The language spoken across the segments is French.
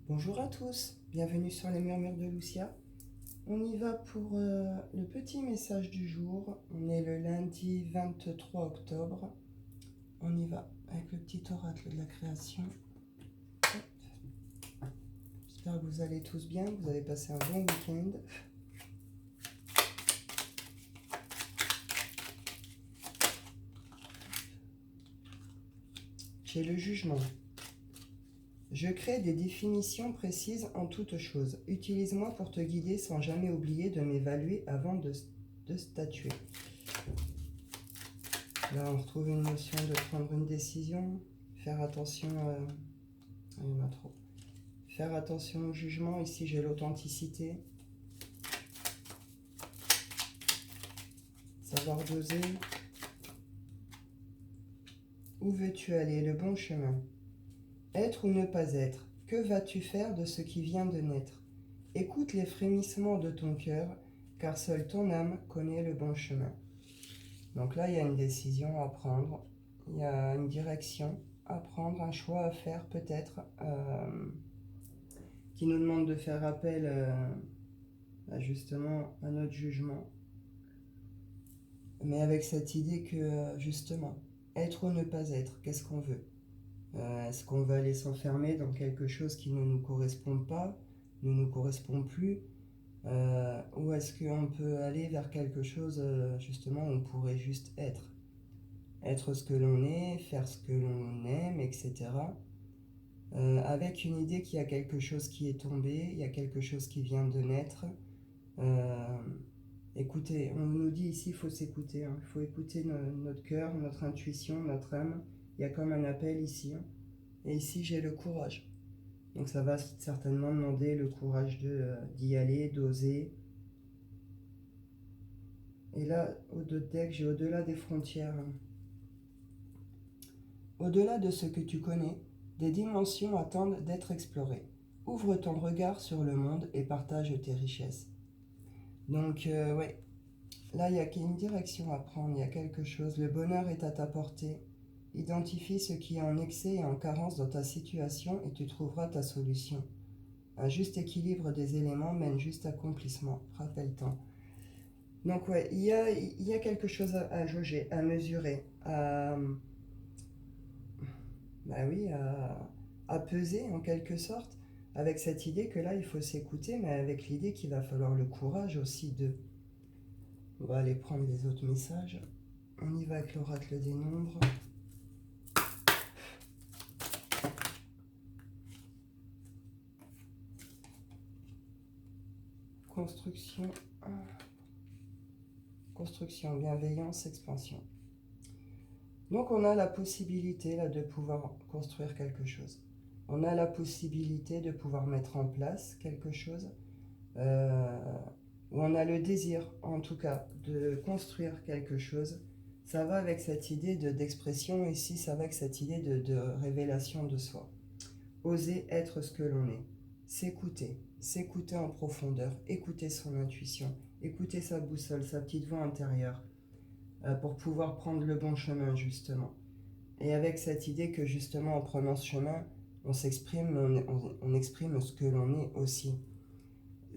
Bonjour à tous, bienvenue sur les murmures de Lucia. On y va pour le petit message du jour. On est le lundi 23 octobre. On y va avec le petit oracle de la création. Hop. J'espère que vous allez tous bien, que vous avez passé un bon week-end. J'ai le jugement. Je crée des définitions précises en toutes choses. Utilise-moi pour te guider sans jamais oublier de m'évaluer avant de statuer. Là, on retrouve une notion de prendre une décision, faire attention, il y en a trop. Faire attention au jugement, ici j'ai l'authenticité. Savoir doser. Où veux-tu aller? Le bon chemin. Être ou ne pas être? Que vas-tu faire de ce qui vient de naître? Écoute les frémissements de ton cœur, car seule ton âme connaît le bon chemin. Donc là, il y a une décision à prendre, il y a une direction à prendre, un choix à faire peut-être, qui nous demande de faire appel justement à notre jugement. Mais avec cette idée que justement, être ou ne pas être, qu'est-ce qu'on veut? Est-ce qu'on va aller s'enfermer dans quelque chose qui ne nous correspond pas, ne nous correspond plus, ou est-ce qu'on peut aller vers quelque chose justement où on pourrait juste être ce que l'on est, faire ce que l'on aime, etc. Avec une idée qu'il y a quelque chose qui est tombé, il y a quelque chose qui vient de naître. Écoutez, on nous dit ici, il faut s'écouter, hein. Il faut écouter notre cœur, notre intuition, notre âme. Il y a comme un appel ici, hein. Et ici, j'ai le courage. Donc ça va certainement demander le courage d'y aller, d'oser. Et là, au-delà de deck, j'ai au-delà des frontières. Au-delà de ce que tu connais, des dimensions attendent d'être explorées. Ouvre ton regard sur le monde et partage tes richesses. Donc, ouais, là, il y a une direction à prendre, il y a quelque chose. Le bonheur est à ta portée. Identifie ce qui est en excès et en carence dans ta situation et tu trouveras ta solution. Un juste équilibre des éléments mène juste accomplissement. Rappelle-t'en. Donc, ouais, il y a quelque chose à jauger, à mesurer, bah oui, à peser en quelque sorte, avec cette idée que là, il faut s'écouter, mais avec l'idée qu'il va falloir le courage aussi de... On va aller prendre les autres messages. On y va avec l'oracle des nombres. Construction. Construction, bienveillance, expansion. Donc on a la possibilité là de pouvoir construire quelque chose. On a la possibilité de pouvoir mettre en place quelque chose. Où on a le désir, en tout cas, de construire quelque chose. Ça va avec cette idée d'expression, ici ça va avec cette idée de révélation de soi. Oser être ce que l'on est. S'écouter en profondeur, écouter son intuition, écouter sa boussole, sa petite voix intérieure, pour pouvoir prendre le bon chemin justement. Et avec cette idée que justement en prenant ce chemin, on s'exprime, on exprime ce que l'on est aussi.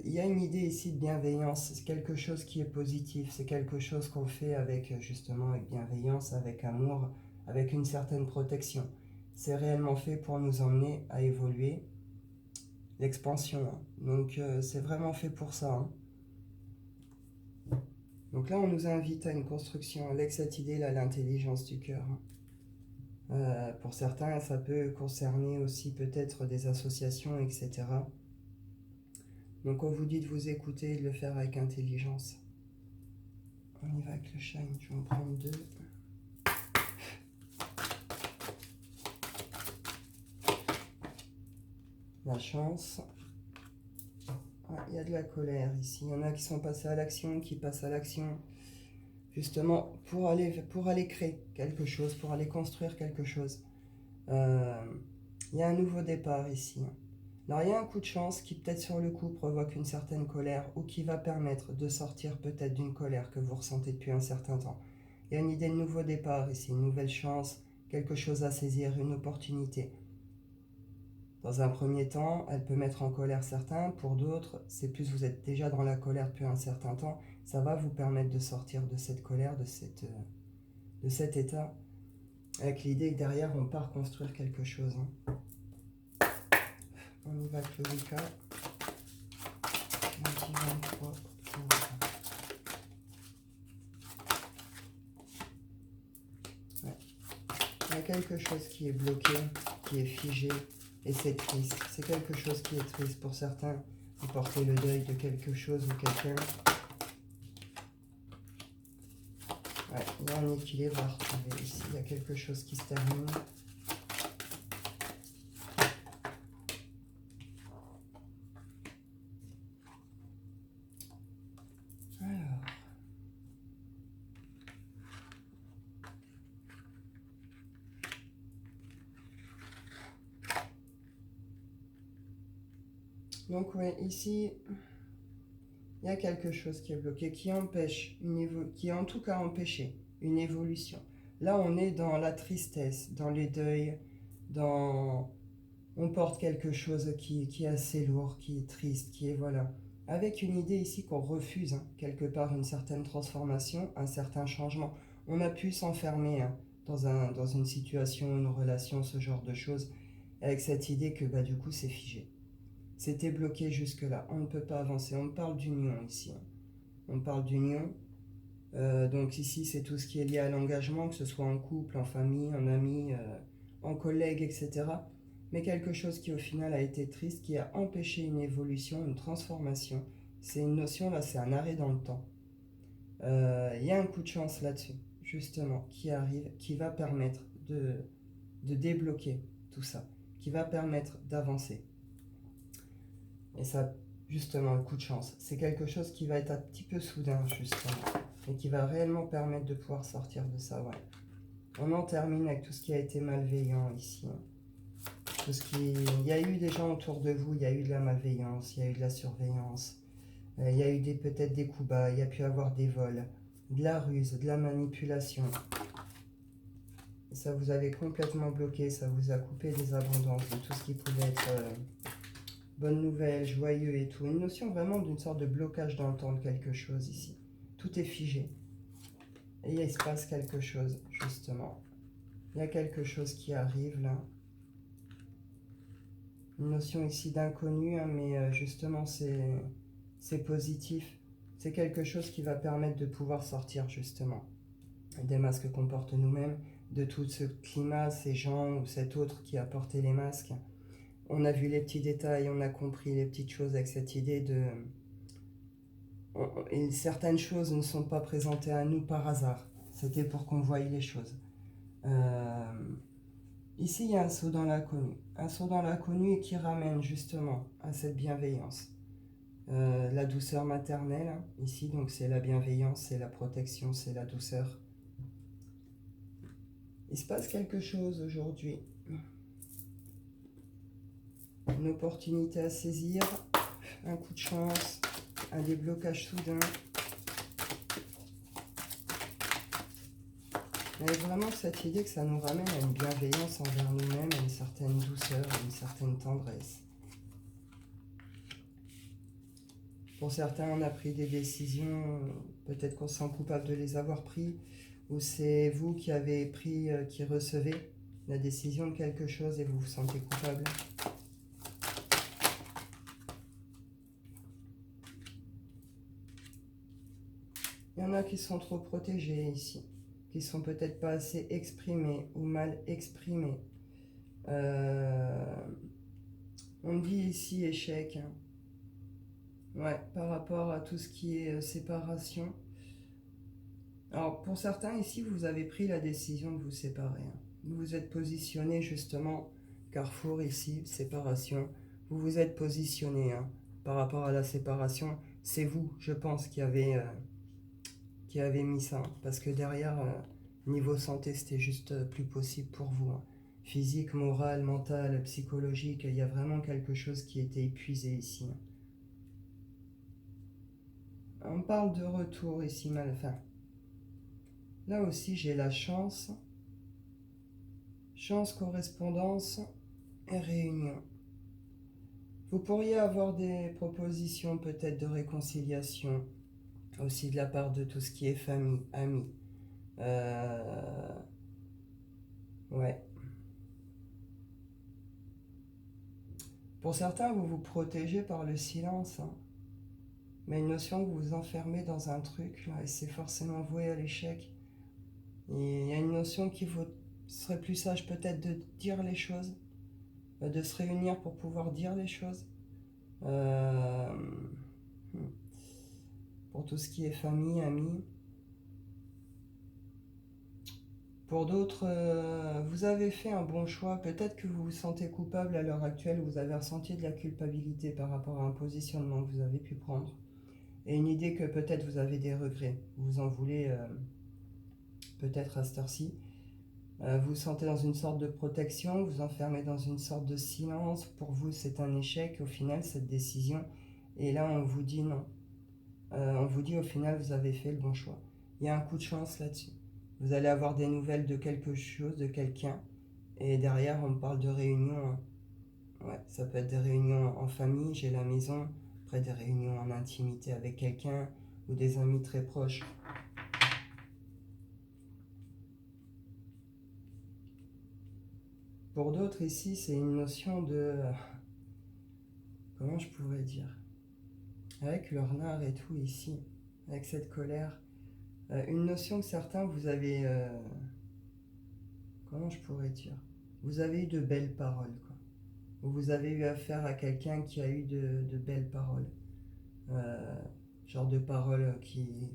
Il y a une idée ici de bienveillance, c'est quelque chose qui est positif, c'est quelque chose qu'on fait avec justement avec bienveillance, avec amour, avec une certaine protection. C'est réellement fait pour nous emmener à évoluer, l'expansion, hein. Donc c'est vraiment fait pour ça, hein. Donc là on nous invite à une construction avec cette idée-là, l'intelligence du cœur, hein. Pour certains ça peut concerner aussi peut-être des associations, etc. Donc on vous dit de vous écouter et de le faire avec intelligence. On y va avec le shine, je vais en prendre deux. La chance. Ah, il y a de la colère ici. Il y en a qui sont passés à l'action, qui passent à l'action. Justement, pour aller créer quelque chose, pour aller construire quelque chose. Il y a un nouveau départ ici. Alors il y a un coup de chance qui peut-être sur le coup provoque une certaine colère ou qui va permettre de sortir peut-être d'une colère que vous ressentez depuis un certain temps. Il y a une idée de nouveau départ ici, une nouvelle chance, quelque chose à saisir, une opportunité. Dans un premier temps, elle peut mettre en colère certains. Pour d'autres, c'est plus vous êtes déjà dans la colère depuis un certain temps. Ça va vous permettre de sortir de cette colère, de cet état, avec l'idée que derrière, on part construire quelque chose. On y va avec le Wicca. Lundi 23 octobre. Ouais. Il y a quelque chose qui est bloqué, qui est figé, et c'est triste. C'est quelque chose qui est triste. Pour certains, vous portez le deuil de quelque chose ou quelqu'un. Ouais, il y a un équilibre à retrouver ici. Il y a quelque chose qui se termine. Alors. Donc ouais, ici, il y a quelque chose qui est bloqué, qui empêche, qui a en tout cas empêché une évolution. Là, on est dans la tristesse, dans les deuils, dans... On porte quelque chose qui est assez lourd, qui est triste, qui est, voilà. Avec une idée ici qu'on refuse, quelque part, une certaine transformation, un certain changement. On a pu s'enfermer dans une situation, une relation, ce genre de choses, avec cette idée que du coup, c'est figé. C'était bloqué jusque-là. On ne peut pas avancer. On parle d'union ici. On parle d'union. Donc ici, c'est tout ce qui est lié à l'engagement, que ce soit en couple, en famille, en ami, en collègue, etc. Mais quelque chose qui au final a été triste, qui a empêché une évolution, une transformation. C'est une notion, là, c'est un arrêt dans le temps. Il y a un coup de chance là-dessus, justement, qui arrive, qui va permettre de débloquer tout ça, qui va permettre d'avancer. Et ça, justement, le coup de chance, c'est quelque chose qui va être un petit peu soudain, justement, et qui va réellement permettre de pouvoir sortir de ça, ouais. On en termine avec tout ce qui a été malveillant ici. Tout ce qui... Il y a eu des gens autour de vous, il y a eu de la malveillance, il y a eu de la surveillance, il y a eu peut-être des coups bas, il y a pu avoir des vols, de la ruse, de la manipulation. Et ça vous avait complètement bloqué, ça vous a coupé des abondances, de tout ce qui pouvait être... bonne nouvelle, joyeux et tout. Une notion vraiment d'une sorte de blocage dans le temps de quelque chose ici. Tout est figé. Et il se passe quelque chose, justement. Il y a quelque chose qui arrive là. Une notion ici d'inconnu, mais justement c'est positif. C'est quelque chose qui va permettre de pouvoir sortir justement des masques qu'on porte nous-mêmes, de tout ce climat, ces gens ou cet autre qui a porté les masques. On a vu les petits détails, on a compris les petites choses avec cette idée de... Et certaines choses ne sont pas présentées à nous par hasard. C'était pour qu'on voie les choses. Ici, il y a un saut dans l'inconnu. Un saut dans l'inconnu qui ramène justement à cette bienveillance. La douceur maternelle, ici, donc c'est la bienveillance, c'est la protection, c'est la douceur. Il se passe quelque chose aujourd'hui. Une opportunité à saisir, un coup de chance, un déblocage soudain. Il y a vraiment cette idée que ça nous ramène à une bienveillance envers nous-mêmes, à une certaine douceur, à une certaine tendresse. Pour certains, on a pris des décisions, peut-être qu'on se sent coupable de les avoir prises, ou c'est vous qui avez pris, qui recevez la décision de quelque chose et vous vous sentez coupable. Il y en a qui sont trop protégés ici, qui sont peut-être pas assez exprimés ou mal exprimés. On dit ici échec. Ouais, par rapport à tout ce qui est séparation. Alors, pour certains ici, vous avez pris la décision de vous séparer. Vous vous êtes positionné justement, carrefour ici, séparation. Vous vous êtes positionné par rapport à la séparation. C'est vous, je pense, qui avez mis ça. Parce que derrière, niveau santé, c'était juste plus possible pour vous. Physique, moral, mental, psychologique, il y a vraiment quelque chose qui était épuisé ici. On parle de retour ici, Malfin. Là aussi, j'ai la chance. Chance, correspondance et réunion. Vous pourriez avoir des propositions peut-être de réconciliation, aussi de la part de tout ce qui est famille, amis. Ouais. Pour certains, vous vous protégez par le silence, hein. Mais une notion que vous vous enfermez dans un truc, là, et c'est forcément voué à l'échec. Et il y a une notion qu'il faut, serait plus sage peut-être de dire les choses, de se réunir pour pouvoir dire les choses. Euh, pour tout ce qui est famille, amis. Pour d'autres, vous avez fait un bon choix. Peut-être que vous vous sentez coupable à l'heure actuelle, vous avez ressenti de la culpabilité par rapport à un positionnement que vous avez pu prendre. Et une idée que peut-être vous avez des regrets. Vous en voulez peut-être à cette heure-ci. Vous vous sentez dans une sorte de protection, vous enfermez dans une sorte de silence. Pour vous, c'est un échec au final, cette décision. Et là, on vous dit non. On vous dit au final, vous avez fait le bon choix. Il y a un coup de chance là-dessus. Vous allez avoir des nouvelles de quelque chose, de quelqu'un. Et derrière, on me parle de réunions, hein. Ouais, ça peut être des réunions en famille, j'ai la maison. Après, des réunions en intimité avec quelqu'un ou des amis très proches. Pour d'autres, ici, c'est une notion de... Comment je pourrais dire? Avec le renard et tout ici, avec cette colère. Une notion que certains, vous avez... comment je pourrais dire? Vous avez eu de belles paroles, quoi. Vous avez eu affaire à quelqu'un qui a eu de belles paroles. Euh, genre de paroles qui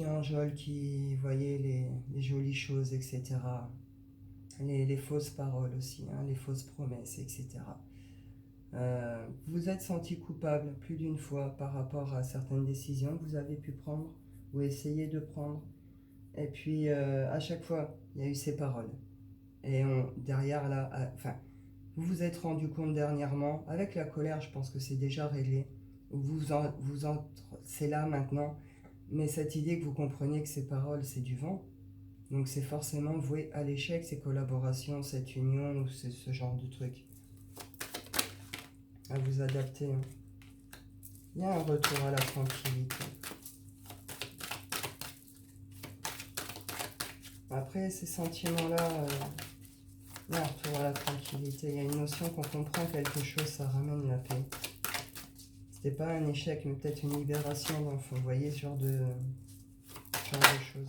enjolent, qui voyait les jolies choses, etc. Les fausses paroles aussi, hein, les fausses promesses, etc. Vous êtes senti coupable plus d'une fois par rapport à certaines décisions que vous avez pu prendre ou essayer de prendre. Et puis à chaque fois, il y a eu ces paroles. Et derrière là, enfin, vous vous êtes rendu compte dernièrement, avec la colère, je pense que c'est déjà réglé. C'est là maintenant. Mais cette idée que vous compreniez que ces paroles, c'est du vent. Donc c'est forcément voué à l'échec, ces collaborations, cette union, ou ce genre de truc. À vous adapter, hein. Il y a un retour à la tranquillité. Après ces sentiments-là, il y a un retour à la tranquillité. Il y a une notion qu'on comprend quelque chose, ça ramène la paix. C'était pas un échec, mais peut-être une libération d'enfant. Vous voyez ce genre de choses.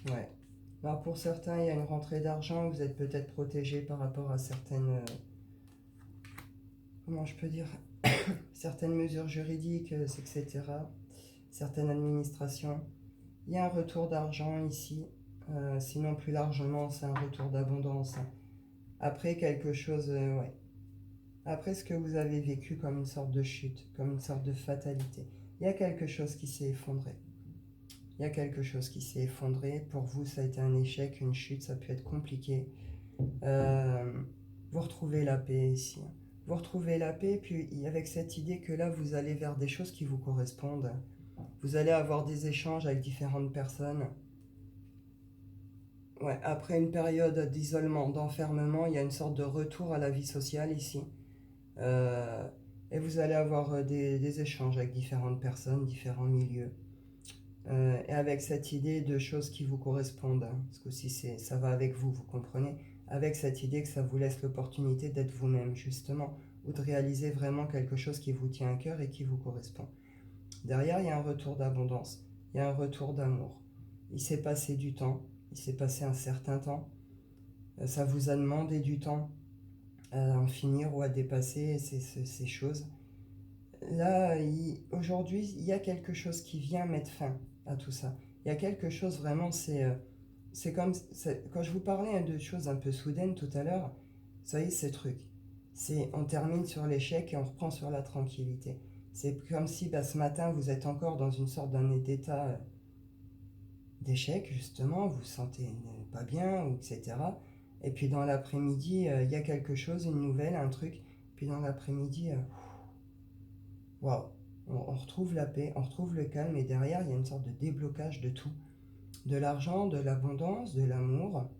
Ouais. Alors pour certains, il y a une rentrée d'argent. Vous êtes peut-être protégé par rapport à certaines... comment je peux dire? Certaines mesures juridiques, etc. Certaines administrations. Il y a un retour d'argent ici. Sinon, plus largement, c'est un retour d'abondance. Après quelque chose, ouais. Après ce que vous avez vécu comme une sorte de chute, comme une sorte de fatalité, il y a quelque chose qui s'est effondré. Il y a quelque chose qui s'est effondré. Pour vous, ça a été un échec, une chute, ça peut être compliqué. Vous retrouvez la paix ici. Vous retrouvez la paix, puis avec cette idée que là, vous allez vers des choses qui vous correspondent. Vous allez avoir des échanges avec différentes personnes. Ouais, après une période d'isolement, d'enfermement, il y a une sorte de retour à la vie sociale ici. Euh, et vous allez avoir des échanges avec différentes personnes, différents milieux. Et avec cette idée de choses qui vous correspondent, hein, parce que si ça va avec vous, vous comprenez, avec cette idée que ça vous laisse l'opportunité d'être vous-même, justement, ou de réaliser vraiment quelque chose qui vous tient à cœur et qui vous correspond. Derrière, il y a un retour d'abondance, il y a un retour d'amour. Il s'est passé du temps, il s'est passé un certain temps, ça vous a demandé du temps à en finir ou à dépasser ces choses. Là, aujourd'hui, il y a quelque chose qui vient mettre fin à tout ça. Il y a quelque chose vraiment, c'est comme, quand je vous parlais, hein, de choses un peu soudaines tout à l'heure, ça y est, ces trucs. On termine sur l'échec et on reprend sur la tranquillité. C'est comme si bah, ce matin, vous êtes encore dans une sorte d'un d'état d'échec, justement, vous vous sentez pas bien, ou etc. Et puis dans l'après-midi, il y a quelque chose, une nouvelle, un truc. Puis dans l'après-midi, waouh, on retrouve la paix, on retrouve le calme, et derrière, il y a une sorte de déblocage de tout. de l'argent, de l'abondance, de l'amour,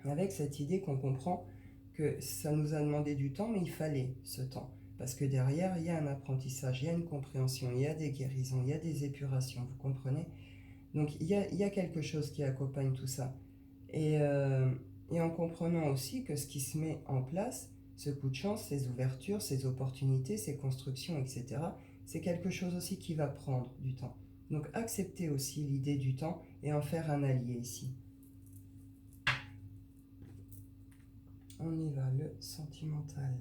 avec cette idée qu'on comprend que ça nous a demandé du temps, mais il fallait ce temps. Parce que derrière, il y a un apprentissage, il y a une compréhension, il y a des guérisons, il y a des épurations, vous comprenez? Donc il y a quelque chose qui accompagne tout ça. Et en comprenant aussi que ce qui se met en place, ce coup de chance, ces ouvertures, ces opportunités, ces constructions, etc., c'est quelque chose aussi qui va prendre du temps. Donc accepter aussi l'idée du temps et en faire un allié ici. On y va, le sentimental.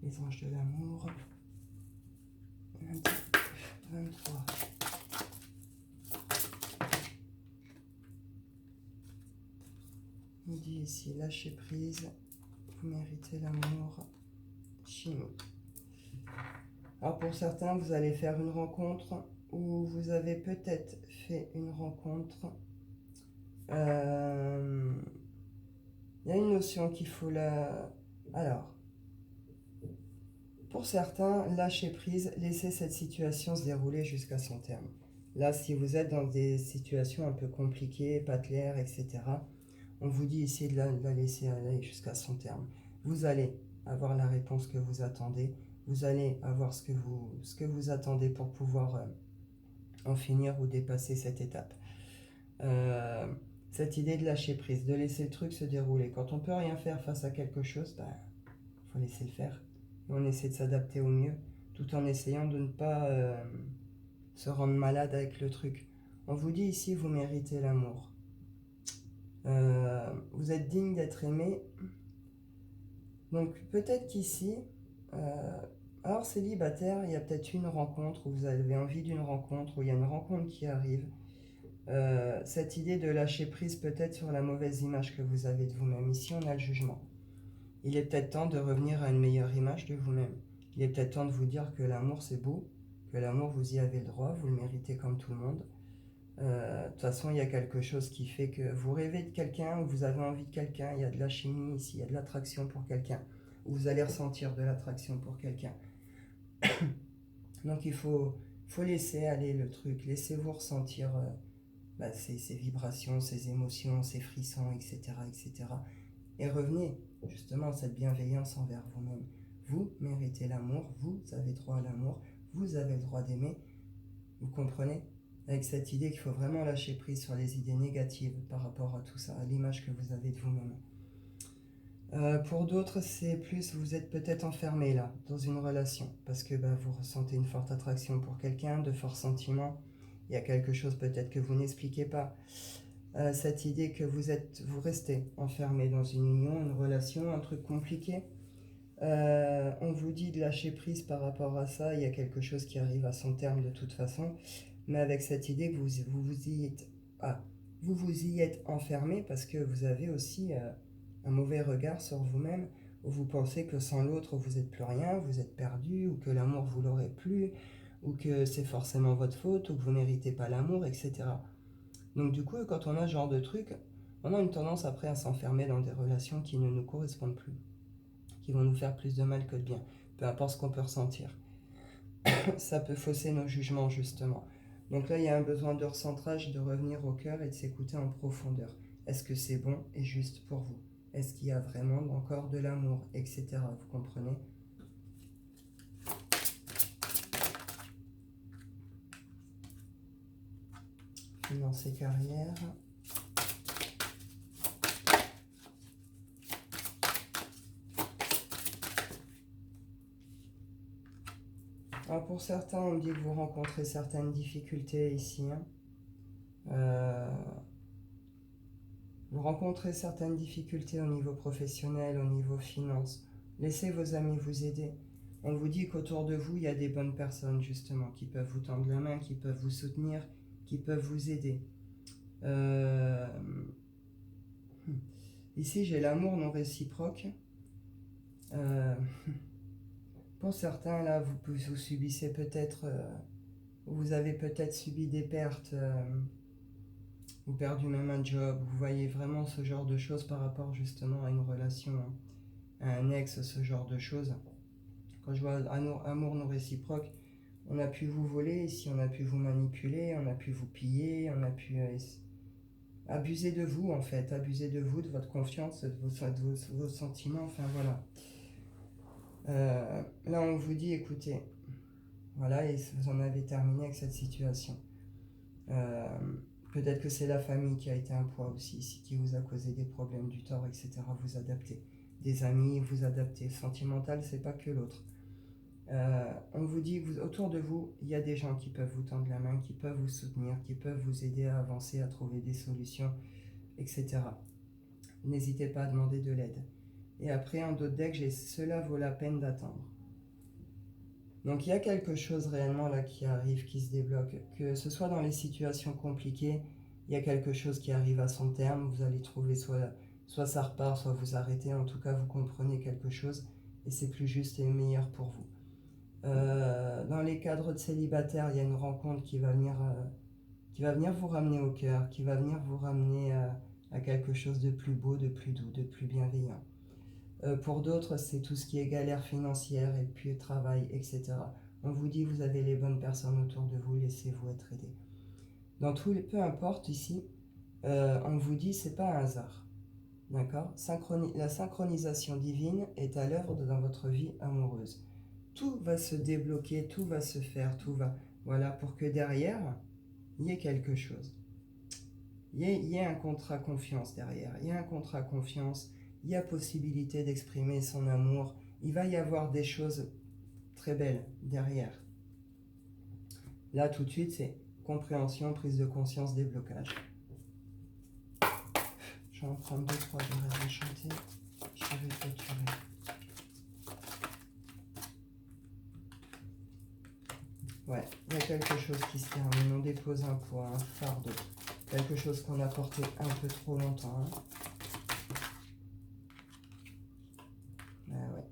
Les anges de l'amour. 23. On dit ici, lâcher prise, vous méritez l'amour. Chimie. Alors pour certains, vous allez faire une rencontre ou vous avez peut-être fait une rencontre. Il y a une notion qu'il faut la... Alors, pour certains, lâcher prise, laisser cette situation se dérouler jusqu'à son terme. Là, si vous êtes dans des situations un peu compliquées, pas claires, etc., on vous dit ici de la laisser aller jusqu'à son terme. Vous allez avoir la réponse que vous attendez. Vous allez avoir ce que vous attendez pour pouvoir en finir ou dépasser cette étape. Cette idée de lâcher prise, de laisser le truc se dérouler. Quand on peut rien faire face à quelque chose, faut laisser le faire. Et on essaie de s'adapter au mieux, tout en essayant de ne pas se rendre malade avec le truc. On vous dit ici, vous méritez l'amour. Vous êtes digne d'être aimé. Donc peut-être qu'ici, alors célibataire, il y a peut-être une rencontre où vous avez envie d'une rencontre, où il y a une rencontre qui arrive. Cette idée de lâcher prise peut-être sur la mauvaise image que vous avez de vous-même. Ici, on a le jugement. Il est peut-être temps de revenir à une meilleure image de vous-même. Il est peut-être temps de vous dire que l'amour, c'est beau, que l'amour, vous y avez le droit, vous le méritez comme tout le monde. De toute façon, il y a quelque chose qui fait que vous rêvez de quelqu'un ou vous avez envie de quelqu'un, il y a de la chimie ici, il y a de l'attraction pour quelqu'un, ou vous allez ressentir de l'attraction pour quelqu'un. Donc il faut laisser aller le truc, laissez-vous ressentir ces vibrations, ces émotions, ces frissons, etc., etc. Et revenez justement à cette bienveillance envers vous-même. Vous méritez l'amour, vous avez droit à l'amour, vous avez le droit d'aimer, vous comprenez? Avec cette idée qu'il faut vraiment lâcher prise sur les idées négatives par rapport à tout ça, à l'image que vous avez de vous-même. Pour d'autres, c'est plus, vous êtes peut-être enfermé là, dans une relation, parce que vous ressentez une forte attraction pour quelqu'un, de forts sentiments, il y a quelque chose peut-être que vous n'expliquez pas. Cette idée que vous restez enfermé dans une union, une relation, un truc compliqué. On vous dit de lâcher prise par rapport à ça, il y a quelque chose qui arrive à son terme de toute façon, mais avec cette idée que vous y êtes enfermé parce que vous avez aussi un mauvais regard sur vous-même, où vous pensez que sans l'autre vous n'êtes plus rien, vous êtes perdu, ou que l'amour vous l'aurait plus, ou que c'est forcément votre faute, ou que vous ne méritez pas l'amour, etc. Donc du coup, quand on a ce genre de truc, on a une tendance après à s'enfermer dans des relations qui ne nous correspondent plus, qui vont nous faire plus de mal que de bien, peu importe ce qu'on peut ressentir. Ça peut fausser nos jugements justement. Donc là, il y a un besoin de recentrage, de revenir au cœur et de s'écouter en profondeur. Est-ce que c'est bon et juste pour vous? Est-ce qu'il y a vraiment encore de l'amour, etc. Vous comprenez? Finances et carrière. Alors pour certains, on dit que vous rencontrez certaines difficultés ici. Vous rencontrez certaines difficultés au niveau professionnel, au niveau finance. Laissez vos amis vous aider. On vous dit qu'autour de vous, il y a des bonnes personnes, justement, qui peuvent vous tendre la main, qui peuvent vous soutenir, qui peuvent vous aider. Ici, j'ai l'amour non réciproque. Pour certains, là, vous subissez peut-être... vous avez peut-être subi des pertes... Vous perdu même un job, vous voyez vraiment ce genre de choses par rapport justement à une relation, à un ex, ce genre de choses. Quand je vois amour non réciproque, On a pu vous voler ici, on a pu vous manipuler, on a pu vous piller, on a pu abuser de vous en fait, abuser de vous, de votre confiance, de vos sentiments, enfin voilà. Là on vous dit écoutez, voilà, et vous en avez terminé avec cette situation. Peut-être que c'est la famille qui a été un poids aussi ici, qui vous a causé des problèmes, du tort, etc. Vous adaptez. Des amis, vous adaptez. Sentimental, c'est pas que l'autre. On vous dit que autour de vous, il y a des gens qui peuvent vous tendre la main, qui peuvent vous soutenir, qui peuvent vous aider à avancer, à trouver des solutions, etc. N'hésitez pas à demander de l'aide. Et après, en d'autres decks, j'ai cela vaut la peine d'attendre. Donc il y a quelque chose réellement là qui arrive, qui se débloque. Que ce soit dans les situations compliquées, il y a quelque chose qui arrive à son terme. Vous allez trouver soit ça repart, soit vous arrêtez. En tout cas, vous comprenez quelque chose et c'est plus juste et meilleur pour vous. Dans les cadres de célibataires, il y a une rencontre qui va venir vous ramener au cœur, qui va venir vous ramener à quelque chose de plus beau, de plus doux, de plus bienveillant. Pour d'autres, c'est tout ce qui est galère financière et puis travail, etc. On vous dit, vous avez les bonnes personnes autour de vous, laissez-vous être aidé. Peu importe ici, on vous dit, c'est pas un hasard. D'accord ? La synchronisation divine est à l'œuvre dans votre vie amoureuse. Tout va se débloquer, tout va se faire, voilà, pour que derrière, il y ait quelque chose. Il y a un contrat confiance derrière. Il y a un contrat confiance. Il y a possibilité d'exprimer son amour. Il va y avoir des choses très belles derrière. Là, tout de suite, c'est compréhension, prise de conscience, déblocage. Je vais en prendre 2-3 de rêves enchantés. Je vais clôturer. Ouais, il y a quelque chose qui se termine. On dépose un poids, un fardeau. Quelque chose qu'on a porté un peu trop longtemps. Hein. Ah ouais.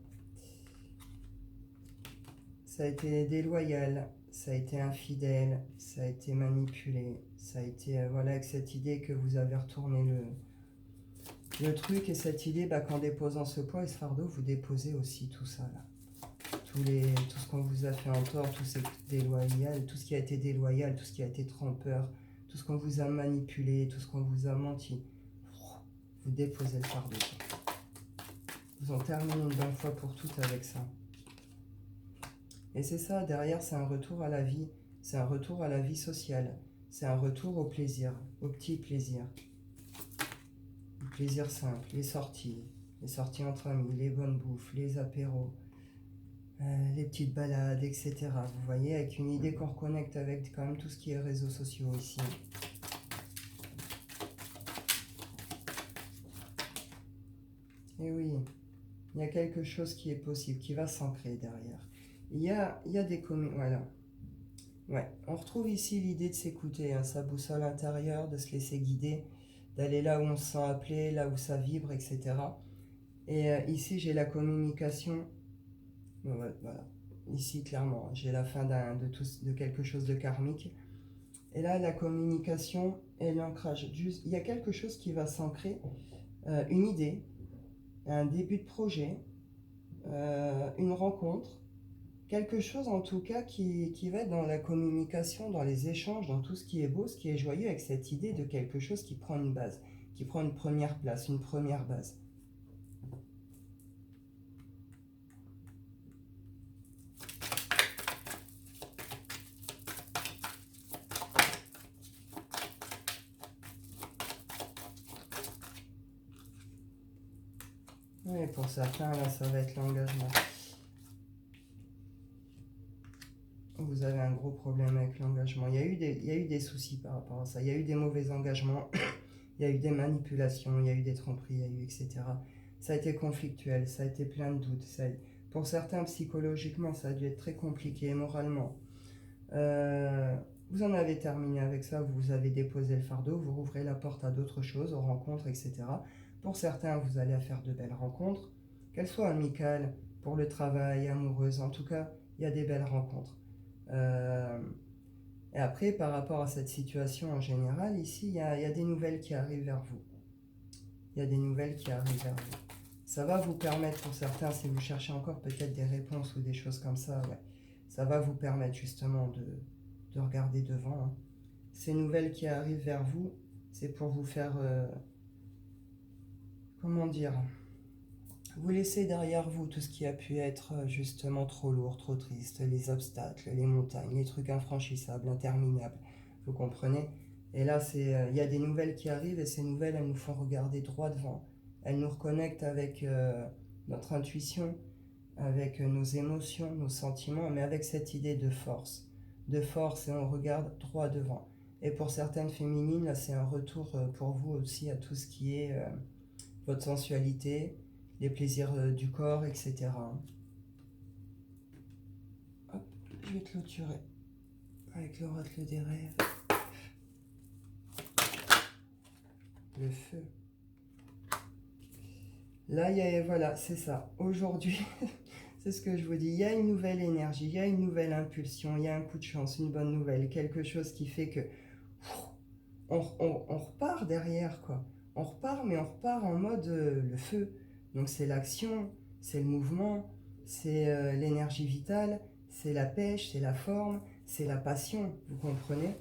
Ça a été déloyal, ça a été infidèle, ça a été manipulé, ça a été, voilà, avec cette idée que vous avez retourné le truc et cette idée qu'en déposant ce poids et ce fardeau, vous déposez aussi tout ça là. Tout ce qu'on vous a fait en tort, tout ce qui a été déloyal, tout ce qui a été trompeur, tout ce qu'on vous a manipulé, tout ce qu'on vous a menti, vous déposez le fardeau. Vous en terminez une bonne fois pour toutes avec ça. Et c'est ça, derrière, c'est un retour à la vie, c'est un retour à la vie sociale, c'est un retour au plaisir, au petit plaisir. Le plaisir simple, les sorties entre amis, les bonnes bouffes, les apéros, les petites balades, etc. Vous voyez, avec une idée qu'on reconnecte avec quand même tout ce qui est réseaux sociaux ici. Et oui, il y a quelque chose qui est possible, qui va s'ancrer derrière. Il y a des communes, voilà. Ouais, on retrouve ici l'idée de s'écouter, hein, sa boussole intérieure, de se laisser guider, d'aller là où on se sent appelé, là où ça vibre, etc. Et ici, j'ai la communication. Voilà. Ici, clairement, j'ai la fin de quelque chose de karmique. Et là, la communication et l'ancrage. Il y a quelque chose qui va s'ancrer, une idée, un début de projet, une rencontre, quelque chose en tout cas qui va être dans la communication, dans les échanges, dans tout ce qui est beau, ce qui est joyeux, avec cette idée de quelque chose qui prend une base, qui prend une première place, une première base. Oui, pour certains, là, ça va être l'engagement. Vous avez un gros problème avec l'engagement. Il y a eu des soucis par rapport à ça. Il y a eu des mauvais engagements, il y a eu des manipulations, il y a eu des tromperies, il y a eu etc. Ça a été conflictuel, ça a été plein de doutes. Pour certains, psychologiquement, ça a dû être très compliqué, moralement. Vous en avez terminé avec ça, vous avez déposé le fardeau, vous rouvrez la porte à d'autres choses, aux rencontres, etc. Pour certains, vous allez faire de belles rencontres, qu'elles soient amicales, pour le travail, amoureuses, en tout cas, il y a des belles rencontres. Et après, par rapport à cette situation en général, ici, il y a des nouvelles qui arrivent vers vous. Il y a des nouvelles qui arrivent vers vous. Ça va vous permettre, pour certains, si vous cherchez encore peut-être des réponses ou des choses comme ça, ouais. Ça va vous permettre justement de regarder devant, hein. Ces nouvelles qui arrivent vers vous, c'est pour vous faire, comment dire, vous laissez derrière vous tout ce qui a pu être justement trop lourd, trop triste, les obstacles, les montagnes, les trucs infranchissables, interminables, vous comprenez? Et là, il y a des nouvelles qui arrivent et ces nouvelles, elles nous font regarder droit devant. Elles nous reconnectent avec notre intuition, avec nos émotions, nos sentiments, mais avec cette idée de force. De force et on regarde droit devant. Et pour certaines féminines, là, c'est un retour pour vous aussi à tout ce qui est votre sensualité, les plaisirs du corps, etc. Hop, je vais clôturer avec l'oracle des rêves. Le feu. Là, voilà, c'est ça. Aujourd'hui, c'est ce que je vous dis. Il y a une nouvelle énergie, il y a une nouvelle impulsion, il y a un coup de chance, une bonne nouvelle, quelque chose qui fait que on repart derrière, quoi. On repart, mais on repart en mode le feu. Donc c'est l'action, c'est le mouvement, c'est l'énergie vitale, c'est la pêche, c'est la forme, c'est la passion, vous comprenez?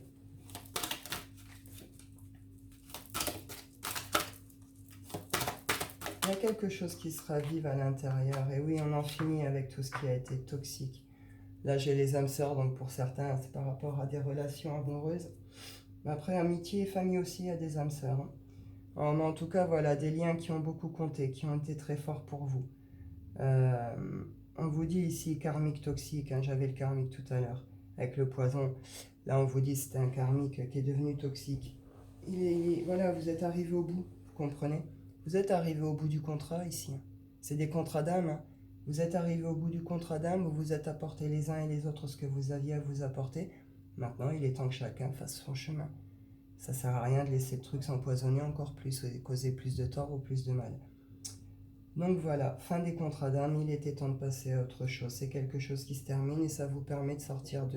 Il y a quelque chose qui se ravive à l'intérieur. Et oui, on en finit avec tout ce qui a été toxique. Là, j'ai les âmes sœurs, donc pour certains, c'est par rapport à des relations amoureuses. Mais après, amitié et famille aussi, il y a des âmes sœurs, hein. Mais en tout cas, voilà, des liens qui ont beaucoup compté, qui ont été très forts pour vous. On vous dit ici karmique toxique, hein, j'avais le karmique tout à l'heure, avec le poison. Là, on vous dit c'était un karmique qui est devenu toxique. Voilà, vous êtes arrivé au bout, vous comprenez? Vous êtes arrivé au bout du contrat ici, hein. C'est des contrats d'âme, hein. Vous êtes arrivé au bout du contrat d'âme, vous vous êtes apporté les uns et les autres ce que vous aviez à vous apporter. Maintenant, il est temps que chacun fasse son chemin. Ça sert à rien de laisser le truc s'empoisonner encore plus et causer plus de tort ou plus de mal. Donc voilà, fin des contrats d'âme, il était temps de passer à autre chose. C'est quelque chose qui se termine et ça vous permet de sortir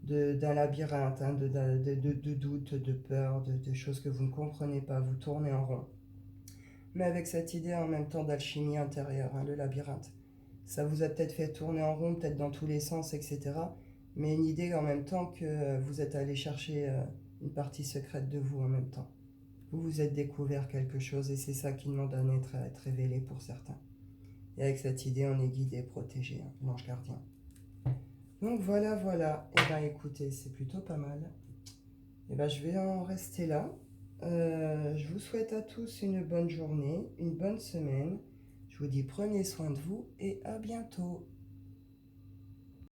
d'un labyrinthe, hein, de doutes, de peurs, de choses que vous ne comprenez pas, vous tournez en rond. Mais avec cette idée en même temps d'alchimie intérieure, hein, le labyrinthe. Ça vous a peut-être fait tourner en rond, peut-être dans tous les sens, etc. Mais une idée en même temps que vous êtes allé chercher une partie secrète de vous en même temps. Vous vous êtes découvert quelque chose et c'est ça qui demande à être révélé pour certains. Et avec cette idée, on est guidé, protégé, hein, l'ange gardien. Donc voilà, voilà. Et bien écoutez, c'est plutôt pas mal. Et ben je vais en rester là. Je vous souhaite à tous une bonne journée, une bonne semaine. Je vous dis prenez soin de vous et à bientôt.